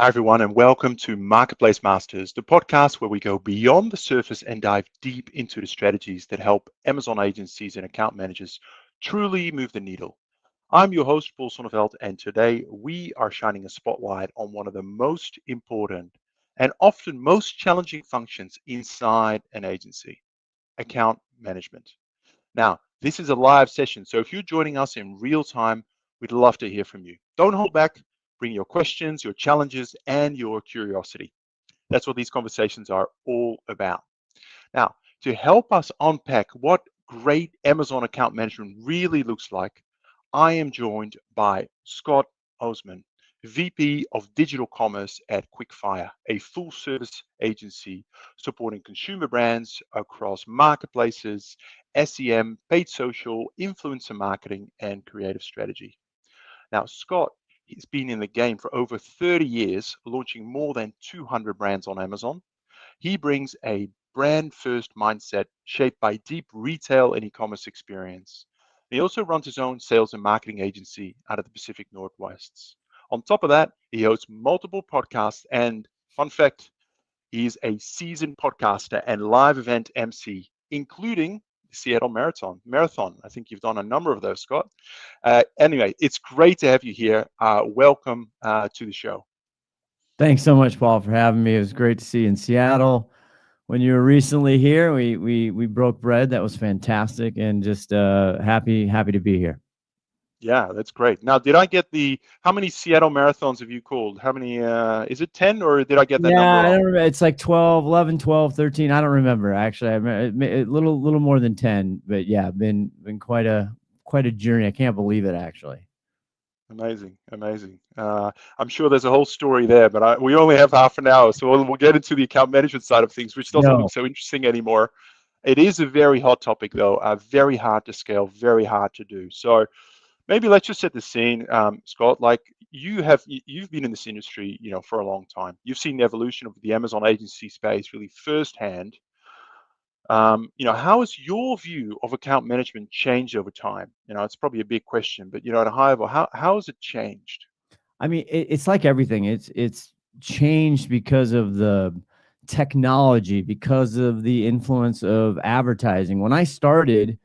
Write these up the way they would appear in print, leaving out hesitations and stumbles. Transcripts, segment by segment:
Hi, everyone, and welcome to Marketplace Masters, the podcast where we go beyond the surface and dive deep into the strategies that help Amazon agencies and account managers truly move the needle. I'm your host, Paul Sonneveld, and today we are shining a spotlight on one of the most important and often most challenging functions inside an agency, account management. Now, this is a live session, so if you're joining us in real time, we'd love to hear from you. Don't hold back. Bring your questions, your challenges, and your curiosity. That's what these conversations are all about. Now, to help us unpack what great Amazon account management really looks like, I am joined by Scott Osman, VP of Digital Commerce at Quickfire, a full service agency supporting consumer brands across marketplaces, SEM, paid social, influencer marketing, and creative strategy. Now, Scott has been in the game for over 30 years, launching more than 200 brands on Amazon. He brings a brand first mindset shaped by deep retail and e-commerce experience. He also runs his own sales and marketing agency out of the Pacific Northwest. On top of that, he hosts multiple podcasts and, fun fact, he is a seasoned podcaster and live event MC, including the Seattle Marathon. I think you've done a number of those, Scott. Anyway, it's great to have you here. Welcome to the show. Thanks so much, Paul, for having me. It was great to see you in Seattle. When you were recently here, we broke bread. That was fantastic, and just happy to be here. Yeah, that's great. Now, did I get how many Seattle marathons have you called? How many, is it 10 or did I get that number Yeah, I wrong? don't remember. It's like 12, 11, 12, 13. I don't remember, actually. I remember a little more than 10, but yeah, been quite a journey. I can't believe it, actually. Amazing, amazing. I'm sure there's a whole story there, but we only have half an hour, so we'll get into the account management side of things, which doesn't No. look so interesting anymore. It is a very hot topic, though, very hard to scale, very hard to do. So maybe let's just set the scene, Scott. Like you've been in this industry, for a long time. You've seen the evolution of the Amazon agency space really firsthand. How has your view of account management changed over time? It's probably a big question, but at a high level, how has it changed? I mean, it's like everything. It's changed because of the technology, because of the influence of advertising. When I started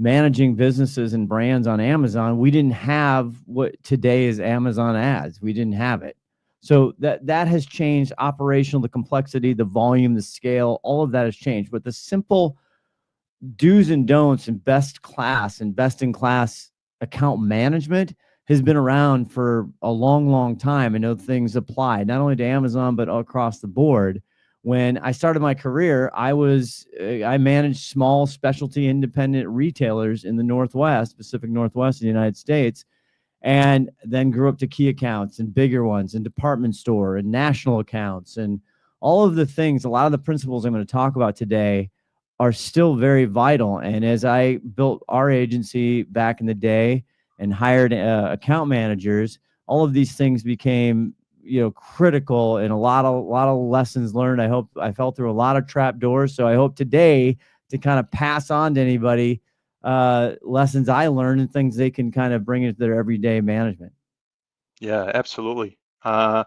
managing businesses and brands on Amazon, we didn't have what today is Amazon ads. We didn't have it. So that has changed. Operational, the complexity, the volume, the scale, all of that has changed. But the simple do's and don'ts and best in class account management has been around for a long time. I know things apply not only to Amazon, but across the board. When I started my career, I managed small specialty independent retailers in the Northwest, Pacific Northwest of the United States, and then grew up to key accounts and bigger ones and department store and national accounts and all of the things. A lot of the principles I'm going to talk about today are still very vital. And as I built our agency back in the day and hired account managers, all of these things became critical, and a lot of lessons learned. I fell through a lot of trap doors. So I hope today to kind of pass on to anybody lessons I learned and things they can kind of bring into their everyday management. Yeah, absolutely. And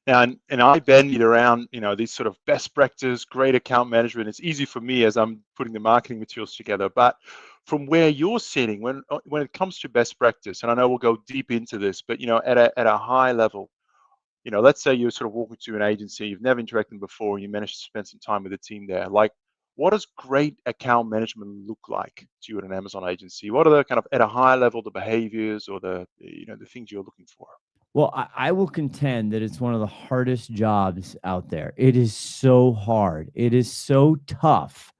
I bandied around, these sort of best practice, great account management. It's easy for me as I'm putting the marketing materials together. But from where you're sitting, when it comes to best practice, and I know we'll go deep into this, but at a high level, let's say you're sort of walking to an agency, you've never interacted before, and you manage to spend some time with the team there. Like, what does great account management look like to you at an Amazon agency? What are the kind of at a high level the behaviors or the things you're looking for? Well, I will contend that it's one of the hardest jobs out there. It is so hard. It is so tough.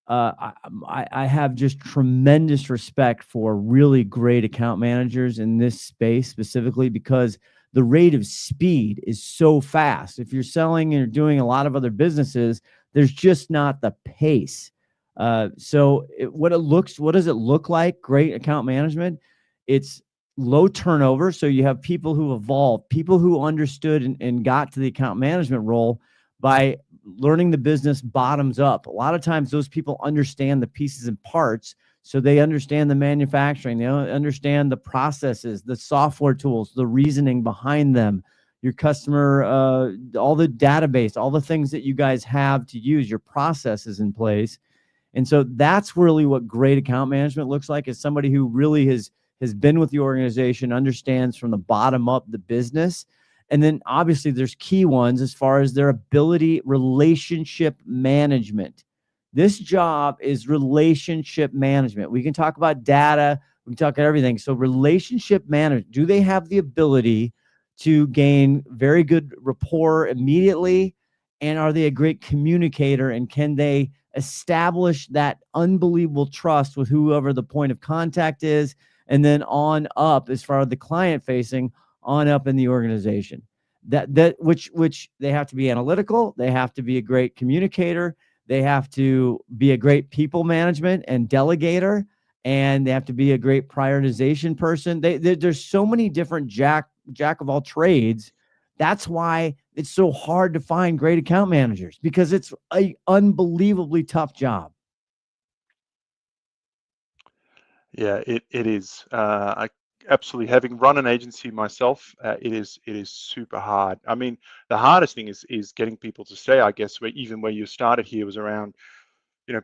I have just tremendous respect for really great account managers in this space specifically because the rate of speed is so fast. If you're selling and you're doing a lot of other businesses, there's just not the pace. What does it look like? Great account management. It's low turnover. So you have people who evolved, people who understood and got to the account management role by learning the business bottoms up. A lot of times those people understand the pieces and parts. So they understand the manufacturing, they understand the processes, the software tools, the reasoning behind them. your customer, all the database, all the things that you guys have to use, your processes in place. And so that's really what great account management looks like, is somebody who really has been with the organization, understands from the bottom up the business. And then obviously there's key ones as far as their ability, relationship management. This job is relationship management. We can talk about data, we can talk about everything. So relationship management, do they have the ability to gain very good rapport immediately? And are they a great communicator? And can they establish that unbelievable trust with whoever the point of contact is? And then on up, as far as the client facing, on up in the organization, which they have to be analytical. They have to be a great communicator. They have to be a great people management and delegator, and they have to be a great prioritization person. There's so many different jack of all trades. That's why it's so hard to find great account managers, because it's an unbelievably tough job. Yeah, it is. I absolutely, having run an agency myself, it is super hard. I mean, the hardest thing is getting people to stay. I guess where you started here was around,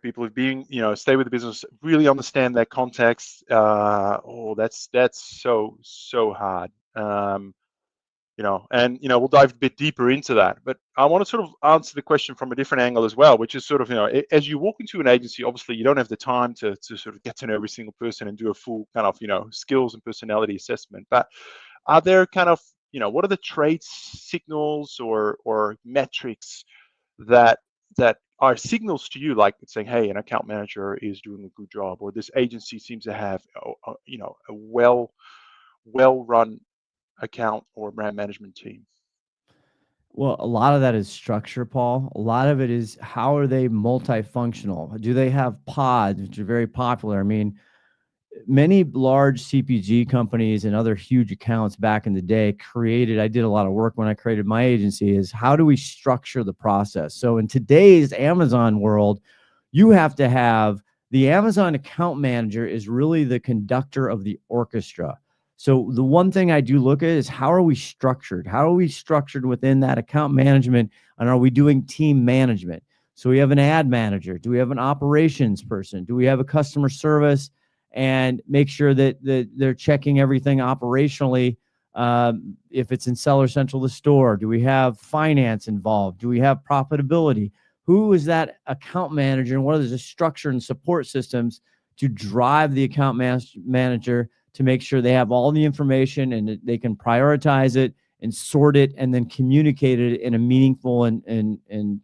people have been, stay with the business, really understand their context. That's so hard. And we'll dive a bit deeper into that. But I want to sort of answer the question from a different angle as well, which is sort of, as you walk into an agency, obviously you don't have the time to sort of get to know every single person and do a full kind of, skills and personality assessment. But are there kind of, what are the traits, signals, or metrics that are signals to you, like saying, hey, an account manager is doing a good job, or this agency seems to have, a well-run account or brand management team? Well, a lot of that is structure, Paul. A lot of it is, how are they multifunctional? Do they have pods, which are very popular? I mean, many large CPG companies and other huge accounts back in the day I did a lot of work when I created my agency, is how do we structure the process? So in today's Amazon world, you have to have the Amazon account manager is really the conductor of the orchestra. So the one thing I do look at is, how are we structured? How are we structured within that account management? And are we doing team management? So we have an ad manager. Do we have an operations person? Do we have a customer service? And make sure that they're checking everything operationally. If it's in Seller Central, the store, do we have finance involved? Do we have profitability? Who is that account manager, and what are the structure and support systems to drive the account manager to make sure they have all the information and they can prioritize it and sort it and then communicate it in a meaningful and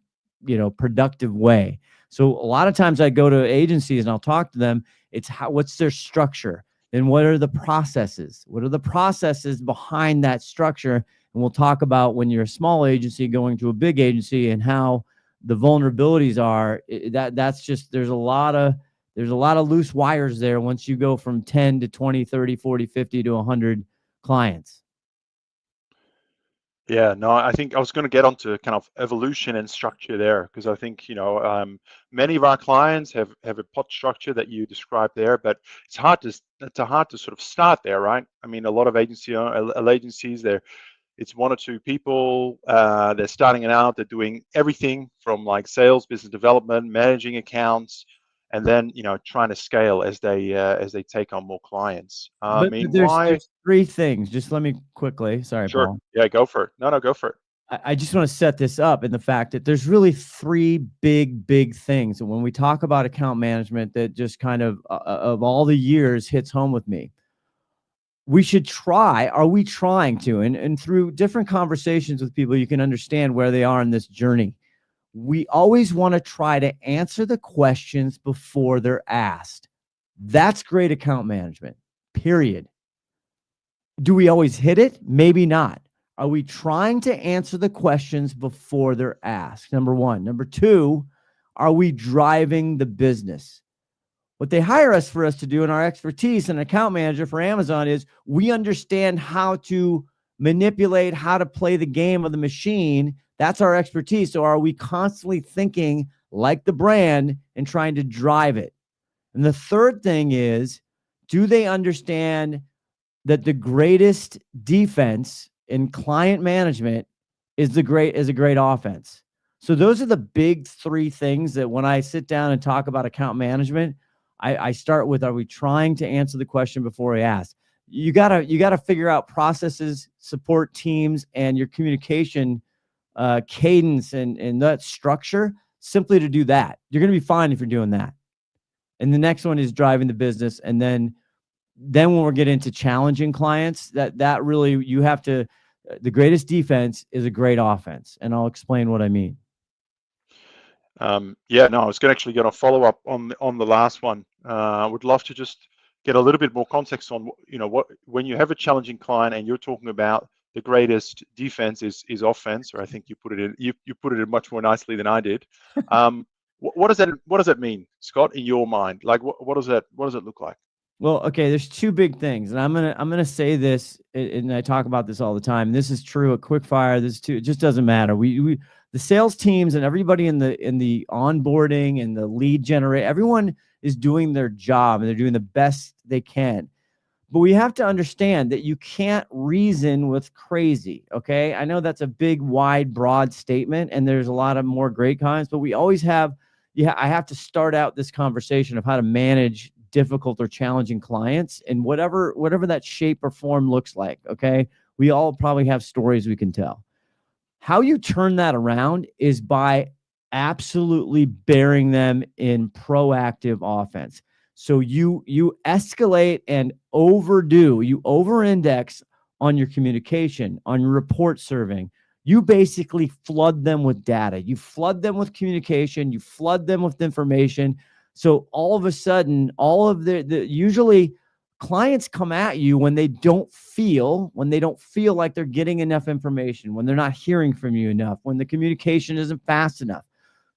productive way. So a lot of times I go to agencies and I'll talk to them. It's what's their structure? Then what are the processes? What are the processes behind that structure? And we'll talk about, when you're a small agency going to a big agency, and how the vulnerabilities are. That's just, there's a lot of loose wires there once you go from 10 to 20, 30, 40, 50 to 100 clients. Yeah, no, I think I was going to get onto kind of evolution and structure there, because I think, many of our clients have a pod structure that you described there, but it's hard to sort of start there, right? I mean, a lot of agencies, it's one or two people, they're starting it out, they're doing everything from like sales, business development, managing accounts, and then trying to scale as they take on more clients. I mean, there's three things. Just let me quickly. Sorry, sure. Paul. Yeah, go for it. No, go for it. I just want to set this up in the fact that there's really three big things. And when we talk about account management, that just kind of all the years hits home with me. We should try. Are we trying to? And through different conversations with people, you can understand where they are in this journey. We always want to try to answer the questions before they're asked. That's great account management, period. Do we always hit it? Maybe not. Are we trying to answer the questions before they're asked? Number one. Number two, are we driving the business? What they hire us to do, and our expertise, an account manager for Amazon, is we understand how to manipulate, how to play the game of the machine. That's our expertise. So are we constantly thinking like the brand and trying to drive it? And the third thing is, do they understand that the greatest defense and client management is a great offense. So those are the big three things that when I sit down and talk about account management, I start with, are we trying to answer the question before we ask? You gotta figure out processes, support teams, and your communication cadence and that structure simply to do that. You're going to be fine if you're doing that. And the next one is driving the business. And then when we get into challenging clients, that really, you have to, the greatest defense is a great offense. And I'll explain what I mean. Yeah, no, I was actually going to follow up on the last one. I would love to just get a little bit more context on, what when you have a challenging client and you're talking about the greatest defense is offense, or I think you put it in much more nicely than I did. What does that mean, Scott, in your mind? Like, what does it look like? Well, okay, there's two big things, and I'm gonna say this, and I talk about this all the time. This is true at Quickfire. This too. It just doesn't matter. We the sales teams and everybody in the onboarding and the lead generate, everyone is doing their job and they're doing the best they can. But we have to understand that you can't reason with crazy. Okay, I know that's a big, wide, broad statement, and there's a lot of more great kinds, but we always have. Yeah, I have to start out this conversation of how to manage difficult or challenging clients in whatever that shape or form looks like. Okay. We all probably have stories we can tell. How you turn that around is by absolutely bearing them in proactive offense. So you escalate and you over-index on your communication, on your report serving. You basically flood them with data. You flood them with communication. You flood them with information. So all of a sudden, all of usually clients come at you when they don't feel like they're getting enough information, when they're not hearing from you enough, when the communication isn't fast enough.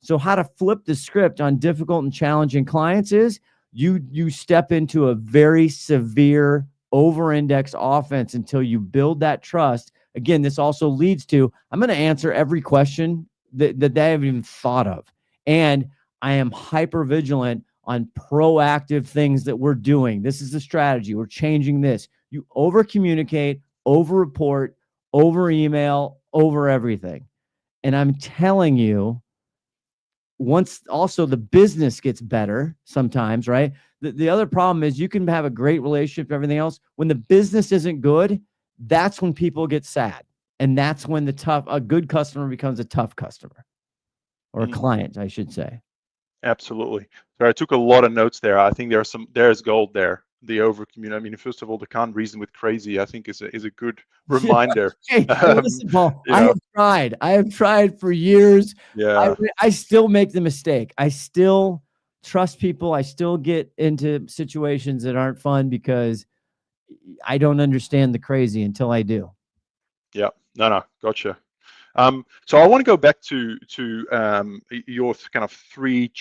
So how to flip the script on difficult and challenging clients is you step into a very severe over-index offense until you build that trust. Again, this also leads to, I'm going to answer every question that they haven't even thought of. And I am hyper vigilant on proactive things that we're doing. This is the strategy. We're changing this. You over communicate, over report, over email, over everything. And I'm telling you, once also the business gets better sometimes, right? The other problem is you can have a great relationship and everything else. When the business isn't good, that's when people get sad. And that's when a good customer becomes a tough customer, or a client, I should say. Absolutely. So I took a lot of notes there. I think there's gold there. The over community. I mean, first of all, the can't reason with crazy, I think is a good reminder. Hey, listen, Paul, I have tried for years. Yeah. I still make the mistake. I still trust people. I still get into situations that aren't fun because I don't understand the crazy until I do. Yeah. No, gotcha. So I want to go back to your kind of three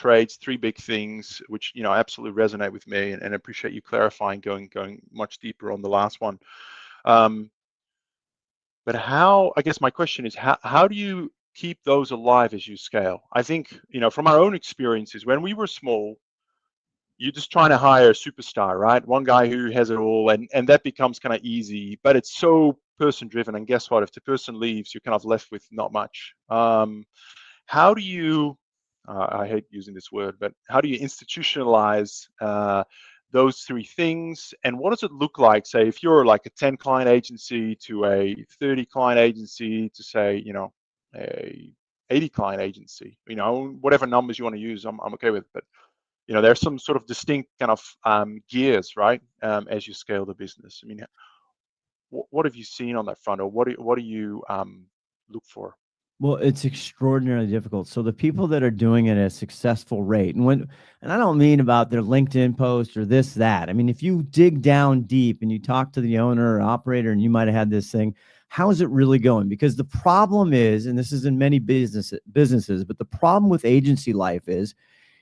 big things, which absolutely resonate with me, and appreciate you clarifying, going much deeper on the last one. But I guess my question is, how do you keep those alive as you scale? I think from our own experiences, when we were small, you're just trying to hire a superstar, right? One guy who has it all, and that becomes kind of easy, but it's so person driven. And guess what? If the person leaves, you're kind of left with not much. How do you, I hate using this word, but how do you institutionalize those three things? And what does it look like, say, if you're like a 10 client agency to a 30 client agency to say, a 80 client agency, whatever numbers you want to use, I'm okay with, but there's some sort of distinct kind of gears, right? As you scale the business. I mean, what have you seen on that front, or what do you look for? Well, it's extraordinarily difficult. So the people that are doing it at a successful rate, and I don't mean about their LinkedIn post or this, that. I mean, if you dig down deep and you talk to the owner or operator, and you might have had this thing, how is it really going? Because the problem is, and this is in many businesses, but the problem with agency life is,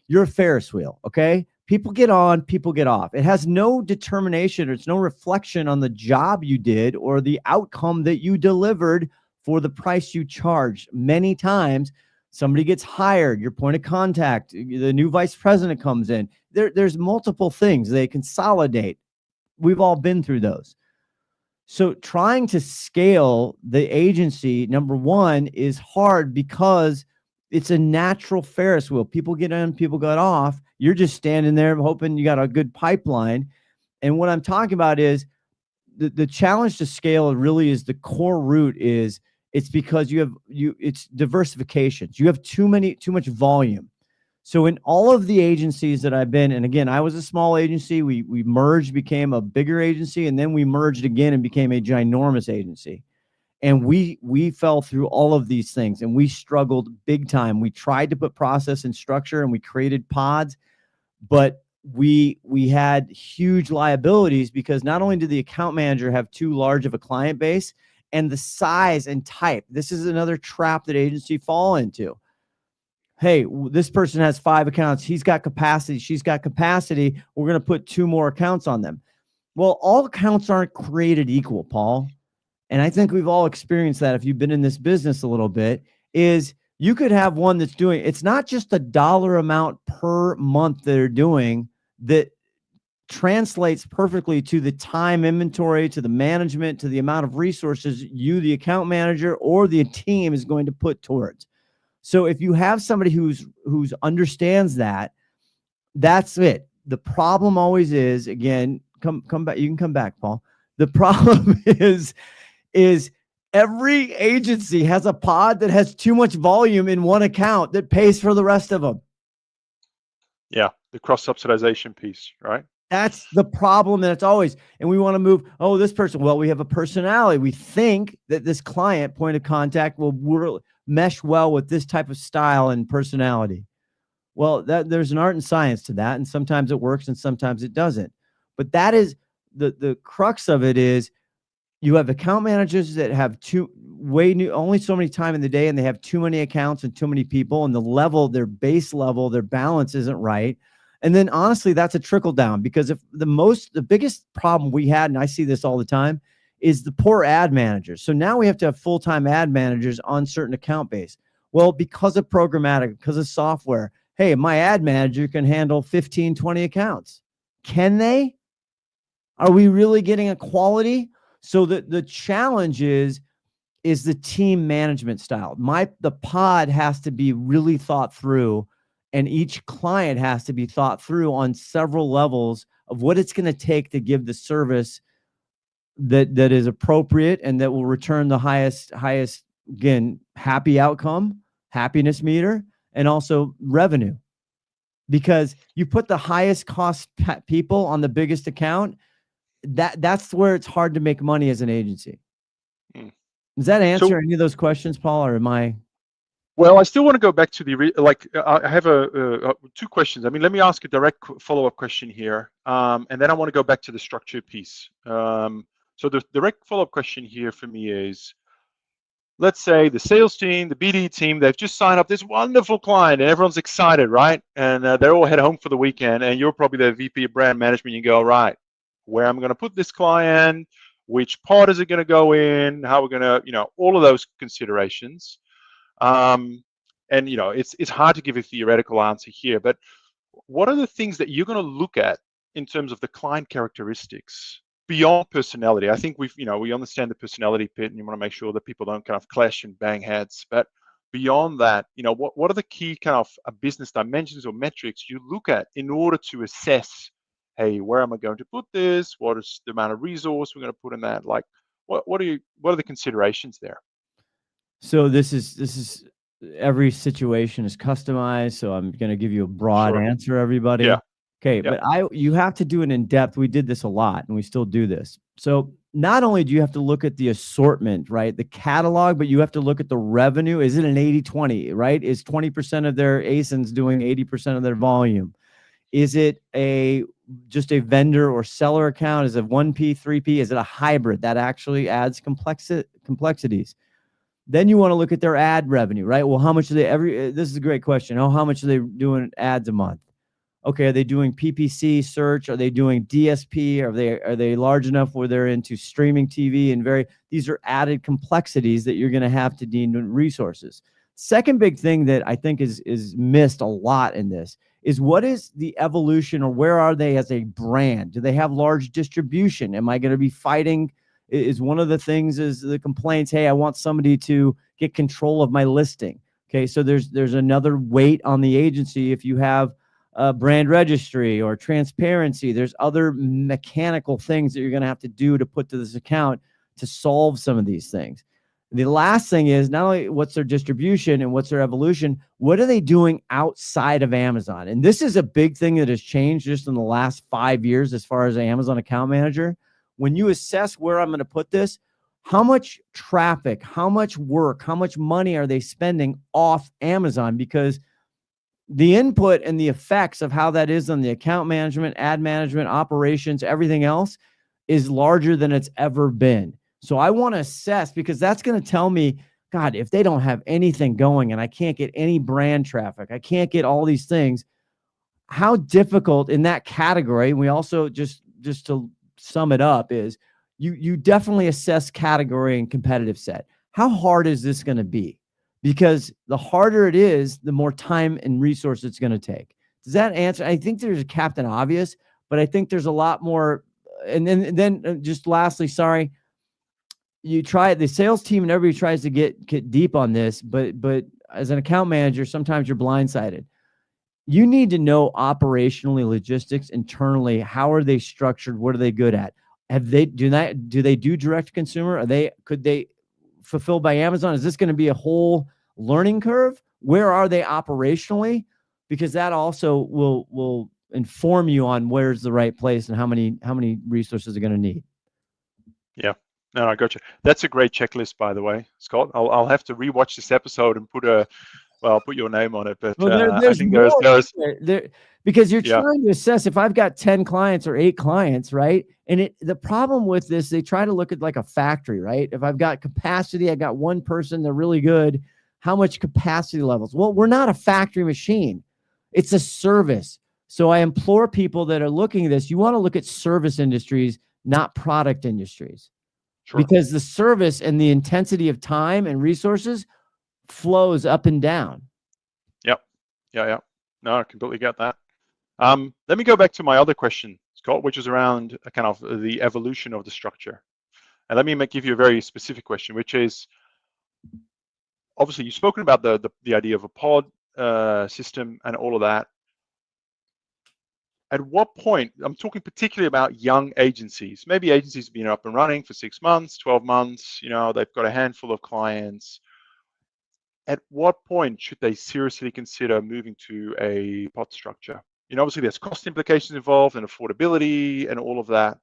you're a Ferris wheel, okay? People get on, people get off. It has no determination, or it's no reflection on the job you did or the outcome that you delivered for the price you charged. Many times, somebody gets hired, your point of contact, the new vice president comes in. There's multiple things. They consolidate. We've all been through those. So trying to scale the agency, number one, is hard because it's a natural Ferris wheel. People get in, people get off. You're just standing there hoping you got a good pipeline. And what I'm talking about is the challenge to scale really is the core root is it's because it's diversifications. You have too much volume. So in all of the agencies that I've been, and again, I was a small agency. We merged, became a bigger agency, and then we merged again and became a ginormous agency. And we fell through all of these things, and we struggled big time. We tried to put process and structure, and we created pods, but we had huge liabilities because not only did the account manager have too large of a client base, and the size and type. This is another trap that agency fall into. Hey, this person has 5 accounts. He's got capacity. She's got capacity. We're going to put 2 more accounts on them. Well, all accounts aren't created equal, Paul. And I think we've all experienced that if you've been in this business a little bit, is you could have one that's doing, it's not just a dollar amount per month they're doing that translates perfectly to the time inventory, to the management, to the amount of resources you, the account manager, or the team is going to put towards. So if you have somebody who's understands that, that's it. The problem always is, again, come back. You can come back, Paul. The problem is every agency has a pod that has too much volume in one account that pays for the rest of them. Yeah, the cross-subsidization piece, right? That's the problem. And it's always, and we want to move, oh, this person, well, we have a personality. We think that this client point of contact will mesh well with this type of style and personality. Well, there's an art and science to that. And sometimes it works and sometimes it doesn't. But that is the crux of it is you have account managers that have only so many time in the day, and they have too many accounts and too many people, and their base level, their balance isn't right. And then honestly, that's a trickle down, because if the biggest problem we had, and I see this all the time, is the poor ad managers. So now we have to have full-time ad managers on certain account base. Well, because of programmatic, because of software, hey, my ad manager can handle 15, 20 accounts. Can they? Are we really getting a quality? So the challenge is the team management style. The pod has to be really thought through, and each client has to be thought through on several levels of what it's going to take to give the service that is appropriate and that will return the highest, again, happy outcome, happiness meter, and also revenue. Because you put the highest cost people on the biggest account, that's where it's hard to make money as an agency. Does that answer any of those questions, Paul, or am I? Well, I still want to go back to I have 2 questions. I mean, let me ask a direct follow-up question here, and then I want to go back to the structure piece. So the direct follow-up question here for me is, let's say the sales team, the BD team, they've just signed up this wonderful client, and everyone's excited, right? And they're all head home for the weekend, and you're probably the VP of brand management. You go, right, where I'm going to put this client, which pod is it going to go in, how we're going to, all of those considerations. And it's hard to give a theoretical answer here, but what are the things that you're going to look at in terms of the client characteristics beyond personality? I think we understand the personality bit, and you want to make sure that people don't kind of clash and bang heads. But beyond that, what are the key kind of business dimensions or metrics you look at in order to assess, hey, where am I going to put this? What is the amount of resource we're going to put in that? Like, what are the considerations there? So this is every situation is customized. So I'm going to give you a broad answer, everybody. Yeah. Okay. Yeah. But you have to do it in depth. We did this a lot, and we still do this. So not only do you have to look at the assortment, right? The catalog, but you have to look at the revenue. Is it an 80-20, right? Is 20% of their ASINs doing 80% of their volume? Is it just a vendor or seller account? Is it 1P, 3P? Is it a hybrid that actually adds complexities? Then you want to look at their ad revenue, right? Well, how much are they this is a great question. How much are they doing ads a month? Okay. Are they doing PPC search? Are they doing DSP? Are they large enough where they're into streaming TV and these are added complexities that you're going to have to need resources. Second big thing that I think is missed a lot in this is what is the evolution, or where are they as a brand? Do they have large distribution? Am I going to be fighting? is one of the things is the complaints, hey, I want somebody to get control of my listing. Okay, so there's another weight on the agency if you have a brand registry or transparency. There's other mechanical things that you're going to have to do to put to this account to solve some of these things. The last thing is not only what's their distribution and what's their evolution, what are they doing outside of Amazon? And this is a big thing that has changed just in the last 5 years as far as an Amazon account manager. When you assess where I'm going to put this, how much traffic, how much work, how much money are they spending off Amazon? Because the input and the effects of how that is on the account management, ad management, operations, everything else is larger than it's ever been. So I want to assess, because that's going to tell me, God, if they don't have anything going and I can't get any brand traffic, I can't get all these things, how difficult in that category. And we also just to sum it up is you definitely assess category and competitive set. How hard is this going to be? Because the harder it is, the more time and resource it's going to take. Does that answer? I think there's a Captain Obvious, but I think there's a lot more. And then just lastly, sorry, you try the sales team and everybody tries to get deep on this, but as an account manager, sometimes you're blindsided. You need to know operationally, logistics, internally, how are they structured? What are they good at? Do they do direct to consumer? Could they fulfill by Amazon? Is this going to be a whole learning curve? Where are they operationally? Because that also will inform you on where's the right place and how many resources are going to need. Yeah. No, I got you. That's a great checklist, by the way, Scott. I'll have to rewatch this episode and put your name on it. But I think there's because you're trying to assess if I've got 10 clients or 8 clients, right? And the problem with this, they try to look at like a factory, right? If I've got capacity, I got one person, they're really good. How much capacity levels? Well, we're not a factory machine. It's a service. So I implore people that are looking at this, you want to look at service industries, not product industries. Sure. Because the service and the intensity of time and resources flows up and down. Yep. Yeah. No, I completely get that. Let me go back to my other question, Scott, which is around kind of the evolution of the structure. And let me give you a very specific question, which is, obviously you've spoken about the idea of a pod system and all of that. At what point, I'm talking particularly about young agencies, maybe agencies have been up and running for 6 months, 12 months, they've got a handful of clients. At what point should they seriously consider moving to a pod structure? Obviously there's cost implications involved and affordability and all of that.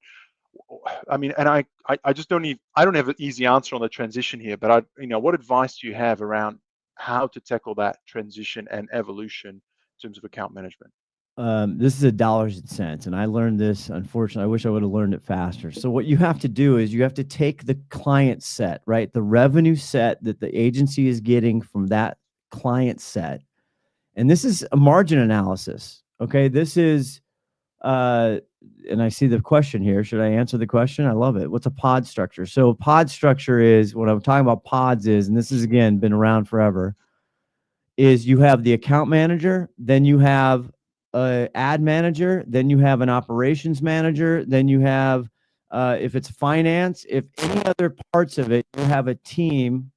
I mean, and I just don't have an easy answer on the transition here, but what advice do you have around how to tackle that transition and evolution in terms of account management? This is a dollars and cents, and I learned this. Unfortunately, I wish I would have learned it faster. So what you have to do is you have to take the client set, right? The revenue set that the agency is getting from that client set. And this is a margin analysis. Okay. This is, and I see the question here. Should I answer the question? I love it. What's a pod structure? So pod structure is what I'm talking about. Pods is, and this has again been around forever, is you have the account manager, then you have ad manager, then you have an operations manager, then you have, if it's finance, if any other parts of it, you have a team,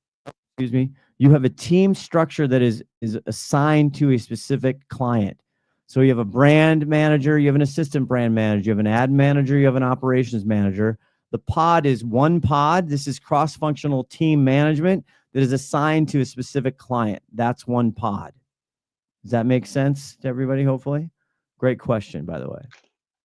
you have a team structure that is assigned to a specific client. So you have a brand manager, you have an assistant brand manager, you have an ad manager, you have an operations manager. The pod is one pod. This is cross-functional team management that is assigned to a specific client. That's one pod. Does that make sense to everybody, hopefully? Great question, by the way.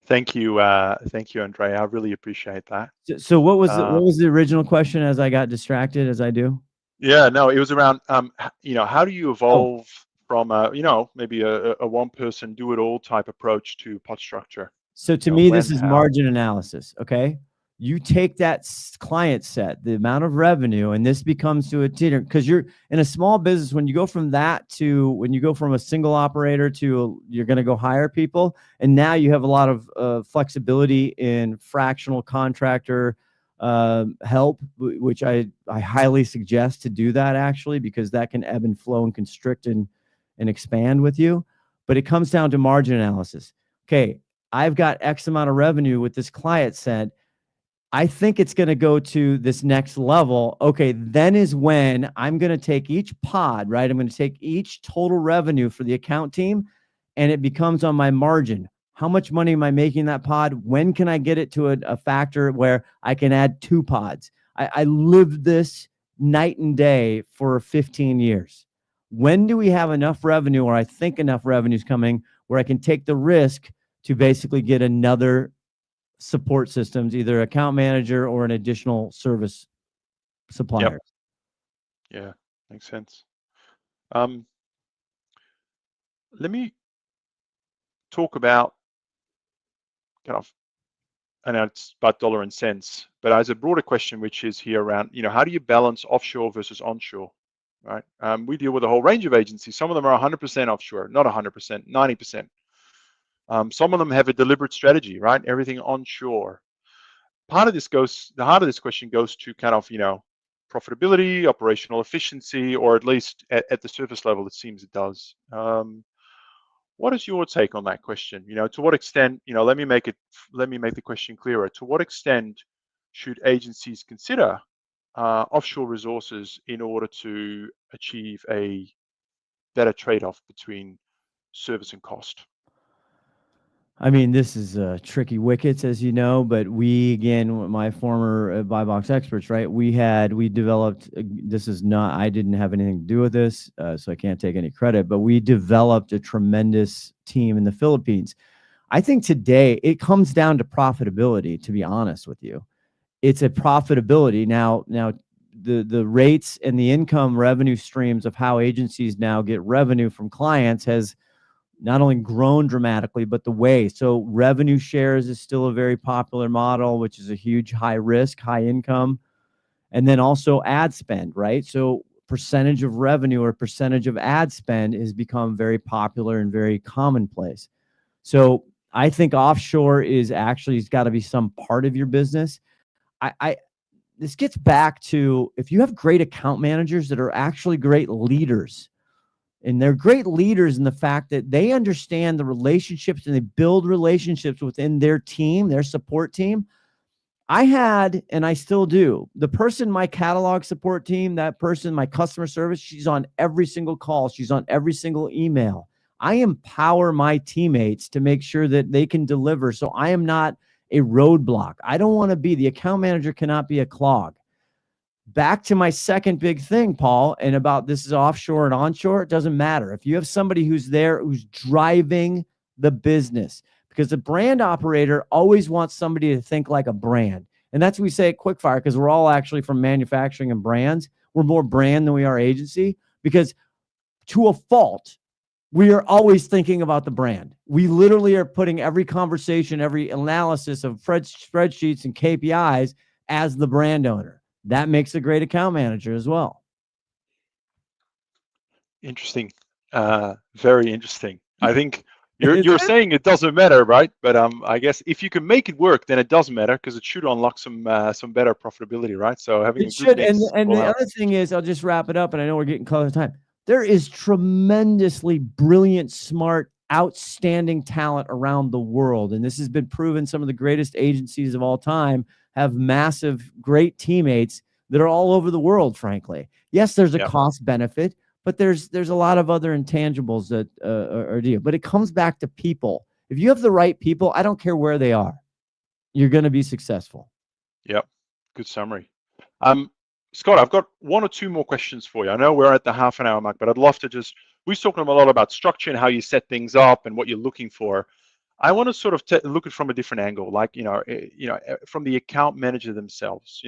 Thank you, Andrea. I really appreciate that. So what was the original question as I got distracted, as I do? Yeah, no, it was around, how do you evolve from, maybe a one-person do-it-all type approach to pod structure? So to me, this is margin analysis, okay? You take that client set, the amount of revenue, and this becomes to a tier, because you're in a small business. When you go from a single operator to you're going to go hire people, and now you have a lot of flexibility in fractional contractor help, which I highly suggest to do that, actually, because that can ebb and flow and constrict and expand with you. But it comes down to margin analysis. Okay, I've got X amount of revenue with this client set. I think it's going to go to this next level. Okay, then is when I'm going to take each pod, right? I'm going to take each total revenue for the account team, and it becomes on my margin. How much money am I making that pod? When can I get it to a factor where I can add 2 pods? I lived this night and day for 15 years. When do we have enough revenue, or I think enough revenue is coming, where I can take the risk to basically get another support systems, either account manager or an additional service supplier? Yep. Yeah, makes sense. Let me talk about kind of, I know it's about dollar and cents, but as a broader question, which is here around, how do you balance offshore versus onshore, right? We deal with a whole range of agencies. Some of them are 100% offshore, not 100%, 90%. Some of them have a deliberate strategy, right? Everything onshore. The heart of this question goes to kind of, profitability, operational efficiency, or at least at the surface level, it seems it does. What is your take on that question? To what extent, let me make the question clearer. To what extent should agencies consider offshore resources in order to achieve a better trade-off between service and cost? I mean, this is tricky wickets, as you know, but we, again, my former buy box experts, right? We developed, this is not, I didn't have anything to do with this, so I can't take any credit, but we developed a tremendous team in the Philippines. I think today it comes down to profitability, to be honest with you. It's a profitability. Now, the rates and the income revenue streams of how agencies now get revenue from clients has not only grown dramatically, but the way. So revenue shares is still a very popular model, which is a huge high risk, high income. And then also ad spend, right? So percentage of revenue or percentage of ad spend has become very popular and very commonplace. So I think offshore is actually, it's got to be some part of your business. This gets back to, if you have great account managers that are actually great leaders, and they're great leaders in the fact that they understand the relationships and they build relationships within their team, their support team. I had, and I still do, the person, my catalog support team, that person, my customer service, she's on every single call. She's on every single email. I empower my teammates to make sure that they can deliver. So I am not a roadblock. I don't want to be, the account manager cannot be a clog. Back to my second big thing, Paul, and about this is offshore and onshore, it doesn't matter. If you have somebody who's there, who's driving the business, because the brand operator always wants somebody to think like a brand. And that's what we say at Quickfire, because we're all actually from manufacturing and brands. We're more brand than we are agency, because to a fault, we are always thinking about the brand. We literally are putting every conversation, every analysis of spreadsheets and KPIs as the brand owner. That makes a great account manager as well. Interesting. Very interesting. I think you're saying it doesn't matter, right? But I guess if you can make it work, then it doesn't matter, because it should unlock some better profitability, right? So having it a should. good mix. And the other thing is, I'll just wrap it up, and I know we're getting close to time. There is tremendously brilliant, smart, outstanding talent around the world, and this has been proven. Some of the greatest agencies of all time have massive, great teammates that are all over the world, frankly. Yes, there's a cost benefit, but there's a lot of other intangibles that are deal. But it comes back to people. If you have the right people, I don't care where they are, you're going to be successful. Yep. Good summary. Scott, I've got 1 or 2 more questions for you. I know we're at the half an hour mark, but I'd love to we've spoken a lot about structure and how you set things up and what you're looking for. I want to sort of look at it from a different angle, like, from the account manager themselves.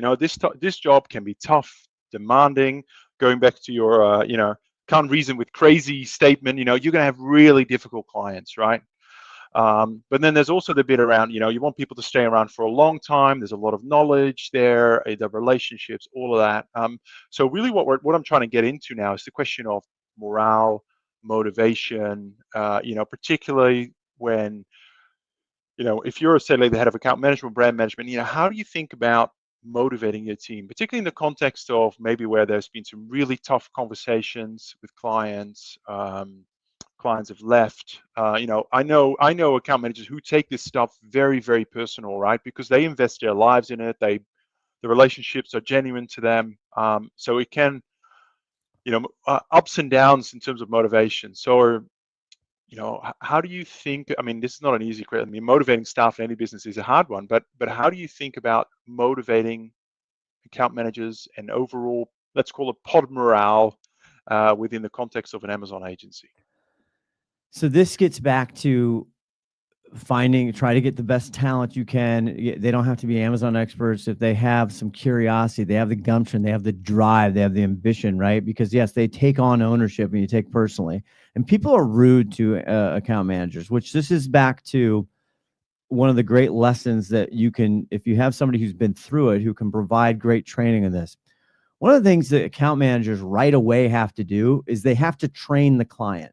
This job can be tough, demanding. Going back to your, can't reason with crazy statement, you're going to have really difficult clients, right? But then there's also the bit around, you want people to stay around for a long time. There's a lot of knowledge there, the relationships, all of that. So really what I'm trying to get into now is the question of morale, motivation, particularly when, if you're, say, like the head of account management, brand management, how do you think about motivating your team, particularly in the context of maybe where there's been some really tough conversations with clients, clients have left. I know account managers who take this stuff very, very personal, right? Because they invest their lives in it. The relationships are genuine to them. So it can, ups and downs in terms of motivation. So, how do you think? I mean, this is not an easy question. I mean, motivating staff in any business is a hard one. But how do you think about motivating account managers and overall, let's call it pod morale, within the context of an Amazon agency? So this gets back to try to get the best talent you can. They don't have to be Amazon experts. If they have some curiosity, they have the gumption, they have the drive, they have the ambition, right? Because yes, they take on ownership and you take personally. And people are rude to account managers, which this is back to one of the great lessons that you can, if you have somebody who's been through it, who can provide great training in this. One of the things that account managers right away have to do is they have to train the client.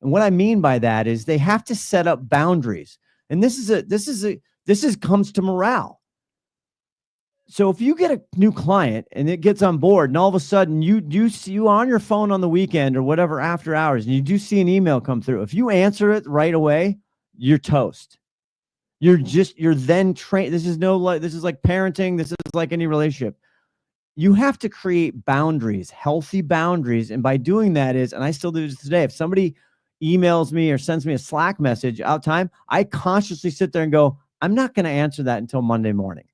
And what I mean by that is they have to set up boundaries. And this comes to morale. So if you get a new client and it gets on board and all of a sudden you on your phone on the weekend or whatever after hours and you do see an email come through, if you answer it right away, you're toast. You're then trained. This is like parenting. This is like any relationship. You have to create boundaries, healthy boundaries. And by doing that and I still do this today, if somebody emails me or sends me a Slack message out time, I consciously sit there and go, I'm not going to answer that until Monday morning.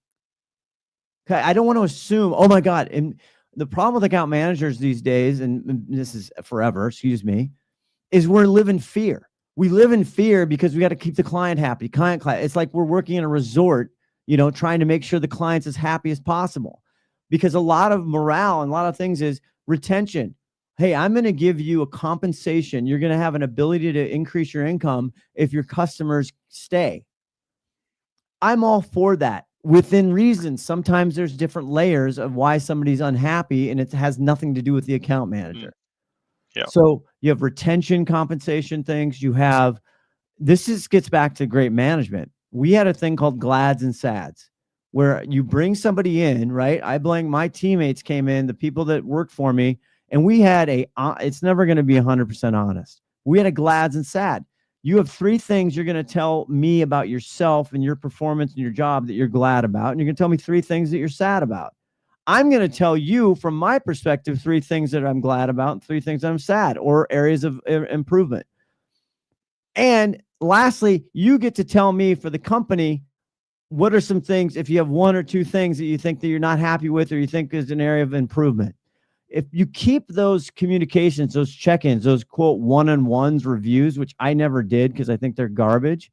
Okay. I don't want to assume, oh my God. And the problem with account managers these days, and this is forever, is we live in fear. We live in fear because we got to keep the client happy. Client. It's like we're working in a resort, trying to make sure the client's as happy as possible. Because a lot of morale and a lot of things is retention. Hey, I'm going to give you a compensation. You're going to have an ability to increase your income if your customers stay. I'm all for that within reason. Sometimes there's different layers of why somebody's unhappy and it has nothing to do with the account manager. Yeah. So you have retention compensation things. Gets back to great management. We had a thing called GLADs and SADs where you bring somebody in, right? My teammates came in, the people that worked for me, and we had it's never going to be 100% honest. We had a GLADs and SAD. You have 3 things you're going to tell me about yourself and your performance and your job that you're glad about. And you're going to tell me 3 things that you're sad about. I'm going to tell you from my perspective, 3 things that I'm glad about and 3 things I'm sad or areas of improvement. And lastly, you get to tell me for the company, what are some things, if you have 1 or 2 things that you think that you're not happy with or you think is an area of improvement. If you keep those communications, those check-ins, those quote one-on-ones reviews, which I never did because I think they're garbage,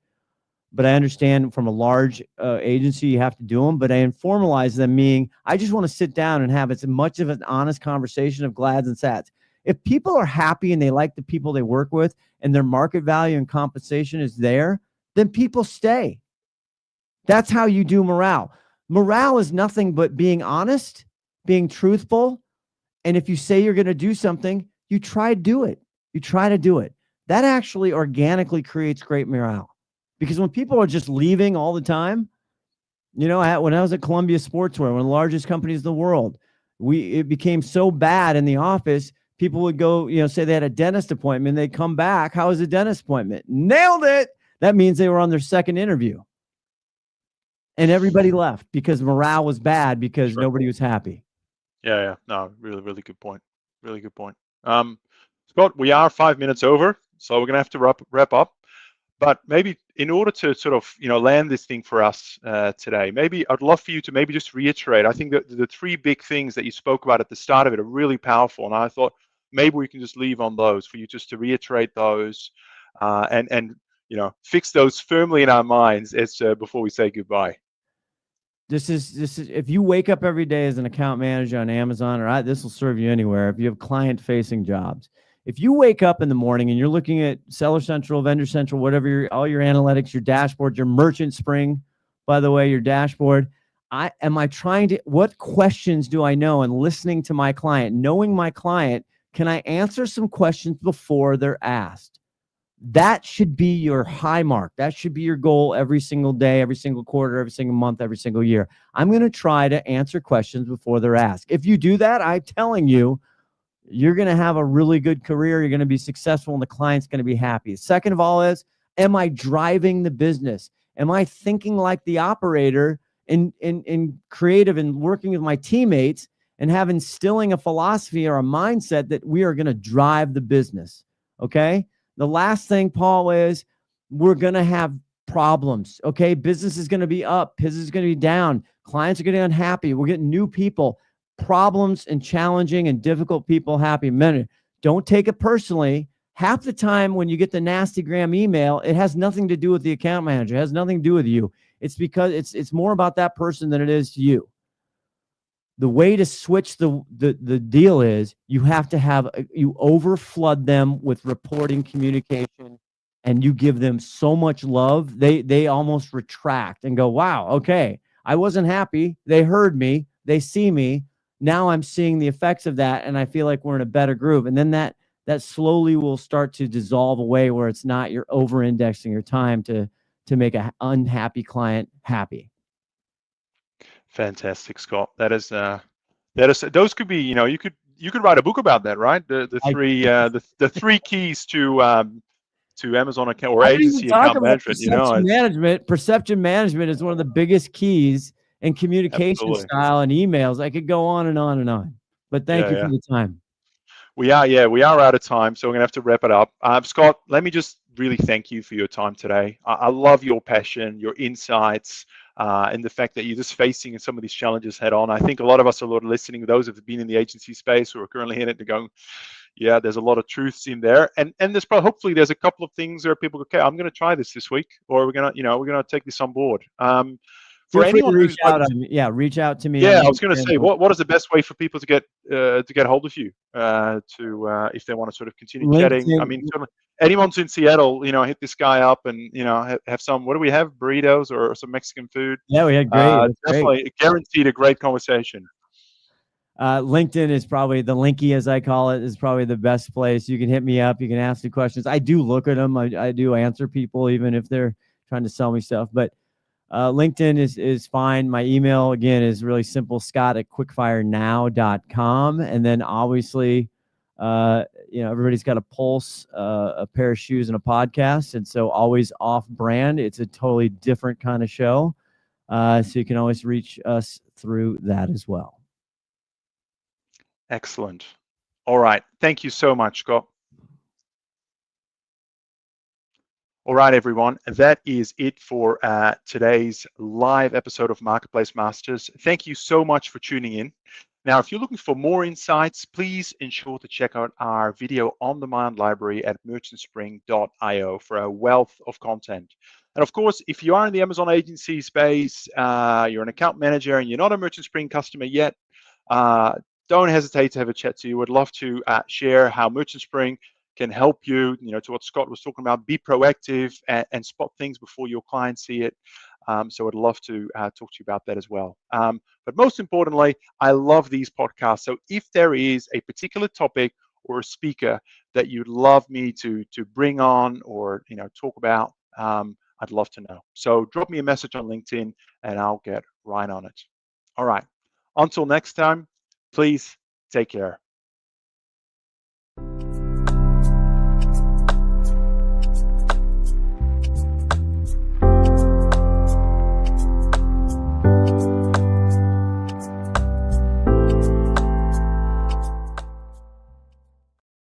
but I understand from a large agency, you have to do them, but I informalize them, meaning I just want to sit down and have as much of an honest conversation of GLADs and SADs. If people are happy and they like the people they work with and their market value and compensation is there, then people stay. That's how you do morale. Morale is nothing but being honest, being truthful. And if you say you're going to do something, you try to do it. That actually organically creates great morale. Because when people are just leaving all the time, when I was at Columbia Sportswear, one of the largest companies in the world, it became so bad in the office, people would go, say they had a dentist appointment, they'd come back. How was the dentist appointment? Nailed it. That means they were on their second interview. And everybody left because morale was bad because nobody was happy. Yeah. No, really, really good point. Really good point. Scott, we are 5 minutes over, so we're going to have to wrap up. But maybe in order to sort of, land this thing for us today, maybe I'd love for you to maybe just reiterate. I think that the 3 big things that you spoke about at the start of it are really powerful. And I thought maybe we can just leave on those for you just to reiterate those and fix those firmly in our minds before we say goodbye. This is if you wake up every day as an account manager on Amazon, this will serve you anywhere. If you have client-facing jobs, if you wake up in the morning and you're looking at Seller Central, Vendor Central, whatever, all your analytics, your dashboard, your Merchant Spring, by the way, your dashboard, what questions do I know? And listening to my client, knowing my client, can I answer some questions before they're asked? That should be your high mark. That should be your goal every single day, every single quarter, every single month, every single year. I'm going to try to answer questions before they're asked. If you do that, I'm telling you, you're going to have a really good career. You're going to be successful and the client's going to be happy. Second of all is, am I driving the business? Am I thinking like the operator in creative and working with my teammates and instilling a philosophy or a mindset that we are going to drive the business? Okay. The last thing, Paul, is we're going to have problems. Okay. Business is going to be up. Business is going to be down. Clients are getting unhappy. We're getting new people. Problems and challenging and difficult people happy. Men, don't take it personally. Half the time when you get the nasty gram email, it has nothing to do with the account manager. It has nothing to do with you. It's because it's more about that person than it is to you. The way to switch the deal is you have to have, you overflood them with reporting communication, and you give them so much love, they almost retract and go, wow, okay, I wasn't happy. They heard me. They see me. Now I'm seeing the effects of that, and I feel like we're in a better groove. And then that slowly will start to dissolve away, where it's not you're over-indexing your time to make an unhappy client happy. Fantastic, Scott. Those could be, you could write a book about that, right? The three keys to Amazon account or agency account management. Perception management is one of the biggest keys in communication Absolutely. style and emails. I could go on and on and on, but thank you for the time. We are out of time, so we're gonna have to wrap it up. Scott, let me just really thank you for your time today. I love your passion, your insights, and the fact that you're just facing some of these challenges head on. I think a lot of us are listening, those who have been in the agency space or are currently in it, they're going, yeah, there's a lot of truths in there, and there's probably, hopefully there's a couple of things where people go, okay, I'm going to try this week, or we're going to take this on board. For anyone who's reach out to me. Yeah, I was going to say, what is the best way for people to get hold of you if they want to sort of continue chatting? I mean, anyone's in Seattle, hit this guy up and have some. What do we have? Burritos or some Mexican food? Yeah, we had great. Definitely guaranteed a great conversation. LinkedIn is probably the Linky, as I call it, is probably the best place. You can hit me up. You can ask me questions. I do look at them. I do answer people, even if they're trying to sell me stuff. But LinkedIn is fine. My email, again, is really simple, scott@quickfirenow.com. And then obviously, everybody's got a pulse, a pair of shoes, and a podcast. And so always off brand. It's a totally different kind of show. So you can always reach us through that as well. Excellent. All right. Thank you so much, Scott. All right, everyone. That is it for today's live episode of Marketplace Masters. Thank you so much for tuning in. Now, if you're looking for more insights, please ensure to check out our video on-demand library at merchantspring.io for a wealth of content. And of course, if you are in the Amazon agency space, you're an account manager and you're not a Merchant Spring customer yet, don't hesitate to have a chat to you. Would love to share how Merchant Spring can help you, to what Scott was talking about, be proactive and spot things before your clients see it. So I'd love to talk to you about that as well. But most importantly, I love these podcasts. So if there is a particular topic or a speaker that you'd love me to bring on or talk about, I'd love to know. So drop me a message on LinkedIn and I'll get right on it. All right. Until next time, please take care.